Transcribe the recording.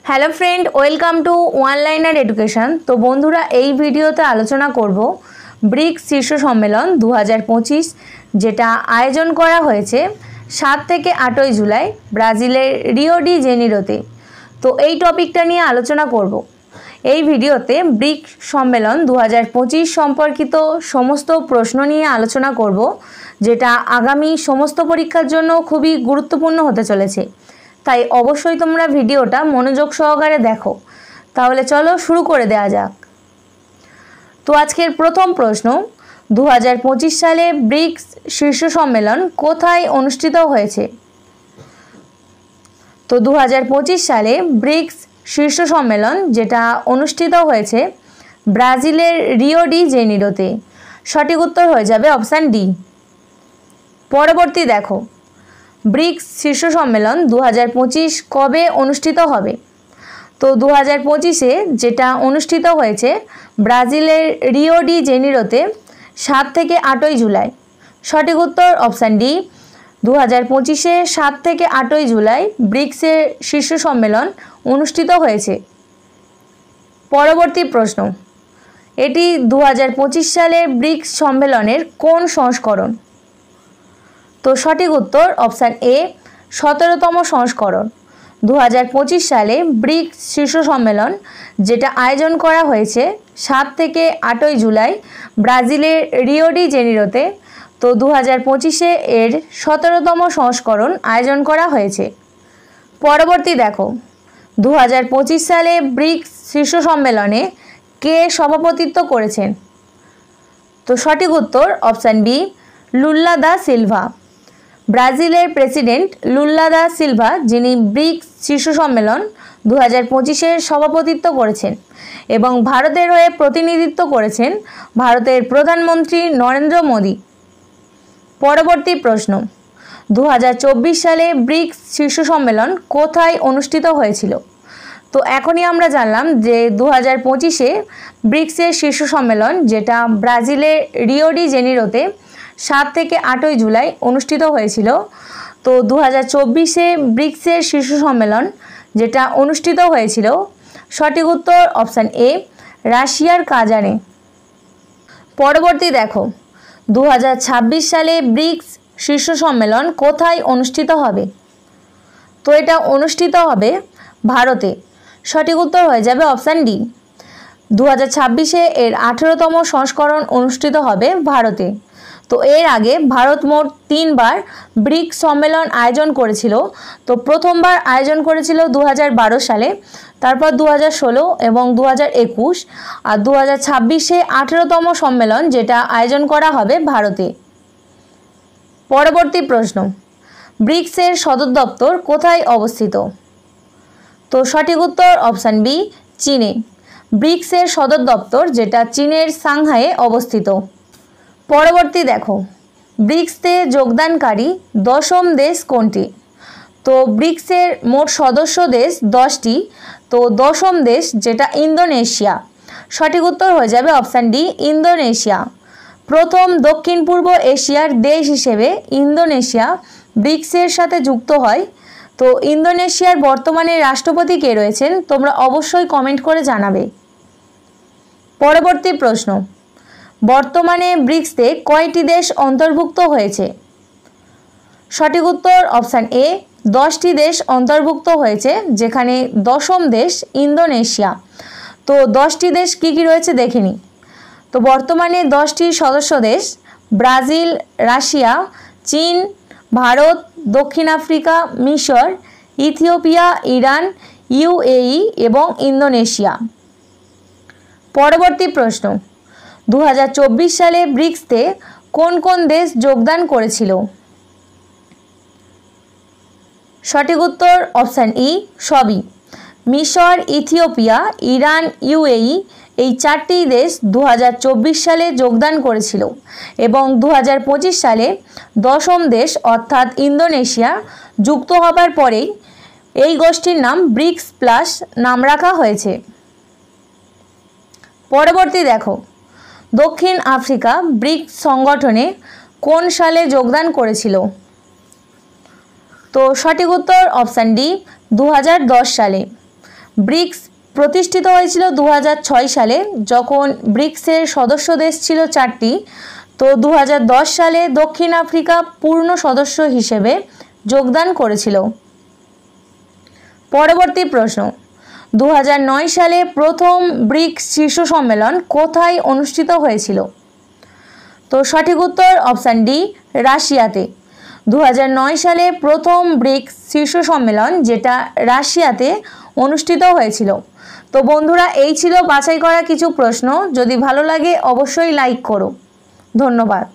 Hello friend, welcome to one liner education. তো বন্ধুরা, এই ভিডিওতে আলোচনা করব ব্রিক্স শীর্ষ সম্মেলন 2025 যেটা আয়োজন করা হয়েছে 7 থেকে 8 জুলাই ব্রাজিলের রিও ডি জেনিরোতে। তো এই টপিকটা নিয়ে আলোচনা করব। এই ভিডিওতে ব্রিক্স সম্মেলন 2025 সম্পর্কিত সমস্ত প্রশ্ন নিয়ে আলোচনা করব, যেটা আগামী সমস্ত পরীক্ষার জন্য খুবই গুরুত্বপূর্ণ হতে চলেছে। তাই অবশ্যই তোমরা ভিডিওটা মনোযোগ সহকারে দেখো। তাহলে চলো শুরু করে দেওয়া যাক। তো আজকের প্রথম প্রশ্ন, 2025 সালে ব্রিক্স শীর্ষ সম্মেলন কোথায় অনুষ্ঠিত হয়েছে? তো 2025 সালে ব্রিক্স শীর্ষ সম্মেলন যেটা অনুষ্ঠিত হয়েছে ব্রাজিলের রিও ডি জেনিরোতে। সঠিক উত্তর হয়ে যাবে অপশান ডি। পরবর্তী দেখো, ব্রিক্স শীর্ষ সম্মেলন 2025 কবে অনুষ্ঠিত হবে? তো 2025-এ যেটা অনুষ্ঠিত হয়েছে ব্রাজিলের রিও ডি জেনিরোতে 7 থেকে 8 জুলাই। সঠিক উত্তর অপশান ডি। 2025-এ 7 থেকে 8 জুলাই ব্রিক্সের শীর্ষ সম্মেলন অনুষ্ঠিত হয়েছে। পরবর্তী প্রশ্ন, এটি 2025 সালের ব্রিক্স সম্মেলনের কোন সংস্করণ? তো সঠিক উত্তর অপশান এ, 17তম সংস্করণ। 2025 সালে ব্রিক্স শীর্ষ সম্মেলন যেটা আয়োজন করা হয়েছে 7 থেকে 8 জুলাই ব্রাজিলের রিও ডি জেনিরোতে। তো 2025-এ এর 17তম সংস্করণ আয়োজন করা হয়েছে। পরবর্তী দেখো, 2025 সালে ব্রিক্স শীর্ষ সম্মেলনে কে সভাপতিত্ব করেছেন? তো সঠিক উত্তর option B, Lula da Silva. ব্রাজিলের প্রেসিডেন্ট লুল্লা দা সিলভা, যিনি ব্রিক্স শীর্ষ সম্মেলন 2025-এর সভাপতিত্ব করেছেন এবং ভারতের হয়ে প্রতিনিধিত্ব করেছেন ভারতের প্রধানমন্ত্রী নরেন্দ্র মোদী। পরবর্তী প্রশ্ন, 2024 সালে ব্রিক্স শীর্ষ সম্মেলন কোথায় অনুষ্ঠিত হয়েছিল? তো এখনই আমরা জানলাম যে 2025-এ ব্রিক্সের শীর্ষ সম্মেলন যেটা ব্রাজিলের রিও ডি জেনিরোতে 7 থেকে 8 জুলাই অনুষ্ঠিত হয়েছিল। তো 2024-এ ব্রিক্সের শীর্ষ সম্মেলন যেটা অনুষ্ঠিত হয়েছিল, সঠিক উত্তর অপশান এ, রাশিয়ার কাজানে। পরবর্তী দেখো, 2026 সালে ব্রিক্স শীর্ষ সম্মেলন কোথায় অনুষ্ঠিত হবে? তো এটা অনুষ্ঠিত হবে ভারতে। সঠিক উত্তর হয়ে যাবে অপশান ডি। 2026-এ এর 18তম সংস্করণ অনুষ্ঠিত হবে ভারতে। তো এর আগে ভারত মোট 3 বার ব্রিক্স সম্মেলন আয়োজন করেছিল। তো প্রথমবার আয়োজন করেছিল 2012 সালে, তারপর 2016 এবং 2021, আর 2026-এ 18তম সম্মেলন যেটা আয়োজন করা হবে ভারতে। পরবর্তী প্রশ্ন, ব্রিক্সের সদর দপ্তর কোথায় অবস্থিত? তো সঠিক উত্তর অপশান বি, চীনে। ব্রিক্সের সদর দপ্তর যেটা চীনের সাংহাইয়ে অবস্থিত। পরবর্তী দেখো, ব্রিক্সে যোগদানকারী 10ম দেশ কোনটি? তো ব্রিক্সের মোট সদস্য দেশ 10টি। তো 10ম দেশ যেটা ইন্দোনেশিয়া। সঠিক উত্তর হয়ে যাবে অপশান ডি, ইন্দোনেশিয়া। প্রথম দক্ষিণ পূর্ব এশিয়ার দেশ হিসেবে ইন্দোনেশিয়া ব্রিক্সের সাথে যুক্ত হয়। তো ইন্দোনেশিয়ার বর্তমানে রাষ্ট্রপতি কে রয়েছেন তোমরা অবশ্যই কমেন্ট করে জানাবে। পরবর্তী প্রশ্ন, বর্তমানে ব্রিক্সে কয়টি দেশ অন্তর্ভুক্ত হয়েছে? সঠিক উত্তর অপশান এ, 10টি দেশ অন্তর্ভুক্ত হয়েছে, যেখানে 10ম দেশ ইন্দোনেশিয়া। তো 10টি দেশ কি কি রয়েছে দেখে নিই। তো বর্তমানে 10টি সদস্য দেশ ব্রাজিল, রাশিয়া, চীন, ভারত, দক্ষিণ আফ্রিকা, মিশর, ইথিওপিয়া, ইরান, ইউএই এবং ইন্দোনেশিয়া। পরবর্তী প্রশ্ন, 2024 সালে ব্রিক্সতে কোন কোন দেশ যোগদান করেছিল? সঠিক উত্তর অপশান ই, সবই। মিশর, ইথিওপিয়া, ইরান, ইউএই এই 4টি দেশ 2024 সালে যোগদান করেছিল এবং 2025 সালে 10ম দেশ অর্থাৎ ইন্দোনেশিয়া যুক্ত হবার পরেই এই গোষ্ঠীর নাম ব্রিক্স প্লাস নাম রাখা হয়েছে। পরবর্তী দেখো, দক্ষিণ আফ্রিকা ব্রিক্স সংগঠনে কোন সালে যোগদান করেছিল? তো সঠিক উত্তর অপশান ডি, 2010 সালে। ব্রিক্স প্রতিষ্ঠিত হয়েছিল 2006 সালে, যখন ব্রিক্সের সদস্য দেশ ছিল 4টি। তো 2010 সালে দক্ষিণ আফ্রিকা পূর্ণ সদস্য হিসেবে যোগদান করেছিল। পরবর্তী প্রশ্ন, 2009 সালে প্রথম ব্রিক্স শীর্ষ সম্মেলন কোথায় অনুষ্ঠিত হয়েছিল? তো সঠিক উত্তর অপশান ডি, রাশিয়াতে। 2009 সালে প্রথম ব্রিক্স শীর্ষ সম্মেলন, যেটা রাশিয়াতে অনুষ্ঠিত হয়েছিল। তো বন্ধুরা, এই ছিল বাছাই করা কিছু প্রশ্ন। যদি ভালো লাগে অবশ্যই লাইক করো। ধন্যবাদ।